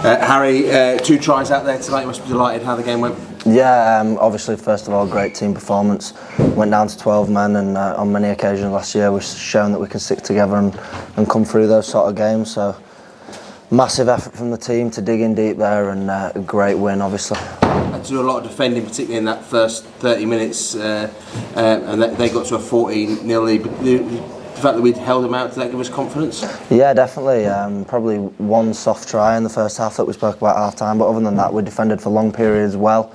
Harry, 2 tries out there tonight. You must be delighted how the game went. Yeah, obviously, first of all, great team performance. Went down to 12 men, and on many occasions last year we've shown that we can stick together and come through those sort of games. So, massive effort from the team to dig in deep there, and a great win, obviously. Had to do a lot of defending, particularly in that first 30 minutes, and they got to a 14-0 lead. The fact that we'd held them out, did that give us confidence? Yeah, definitely. Probably one soft try in the first half that we spoke about half time, but other than that, we defended for long periods well.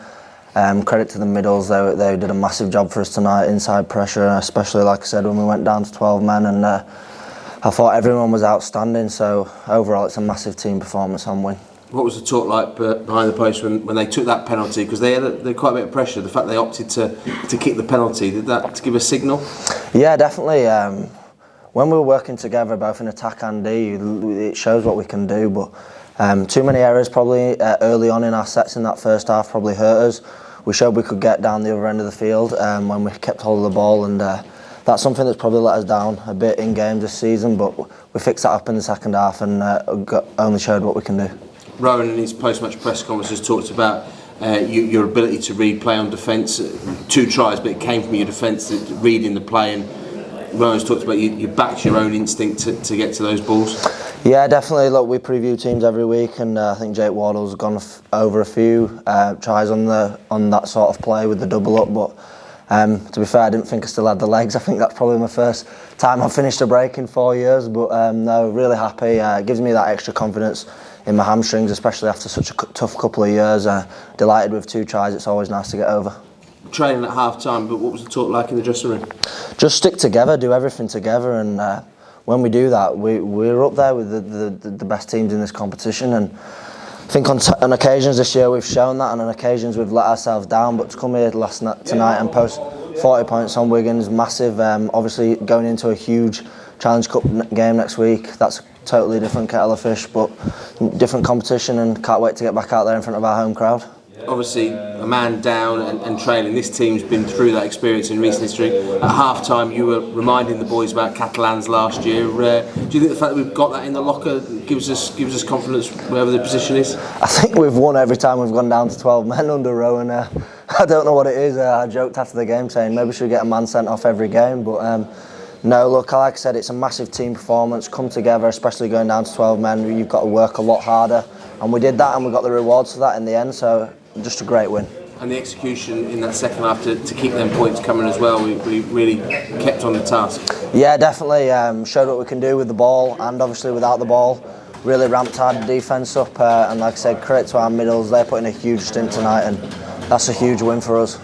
Credit to the middles, they did a massive job for us tonight, inside pressure, especially, like I said, when we went down to 12 men, and I thought everyone was outstanding, so overall it's a massive team performance and win. What was the talk like behind the post when they took that penalty? Because they had quite a bit of pressure. The fact they opted to kick the penalty, did that give a signal? Yeah, definitely. When we were working together, both in attack and D, it shows what we can do, but too many errors probably early on in our sets in that first half probably hurt us. We showed we could get down the other end of the field when we kept hold of the ball, and that's something that's probably let us down a bit in games this season, but we fixed that up in the second half and only showed what we can do. Rowan in his post-match press conference talked about your ability to read play on defence. 2 tries, but it came from your defence, reading the play, and Rowan's talked about you backed your own instinct to get to those balls. Yeah, definitely. Look, we preview teams every week, and I think Jake Wardle's gone over a few tries on that sort of play with the double up, but to be fair, I didn't think I still had the legs. I think that's probably my first time I've finished a break in 4 years, but no, really happy. It gives me that extra confidence in my hamstrings, especially after such a tough couple of years. Delighted with 2 tries, it's always nice to get over. Training at half time, but what was the talk like in the dressing room? Just stick together, do everything together, and when we do that, we're up there with the best teams in this competition. And I think on occasions this year we've shown that, and on occasions we've let ourselves down, but to come here tonight and post 40 points on Wigan is massive. Obviously going into a huge Challenge Cup game next week, that's a totally different kettle of fish, but different competition, and can't wait to get back out there in front of our home crowd. Obviously, a man down and trailing. This team's been through that experience in recent history. At half time, you were reminding the boys about Catalans last year. Do you think the fact that we've got that in the locker gives us confidence wherever the position is? I think we've won every time we've gone down to 12 men under Rowan. I don't know what it is. I joked after the game saying maybe we should get a man sent off every game, but no, look, like I said, it's a massive team performance. Come together, especially going down to 12 men. You've got to work a lot harder, and we did that, and we got the rewards for that in the end. So just a great win. And the execution in that second half to keep them points coming as well, we really kept on the task. Yeah, definitely. Showed what we can do with the ball and obviously without the ball. Really ramped our defence up, and like I said, credit to our middles. They're putting a huge stint tonight, and that's a huge win for us.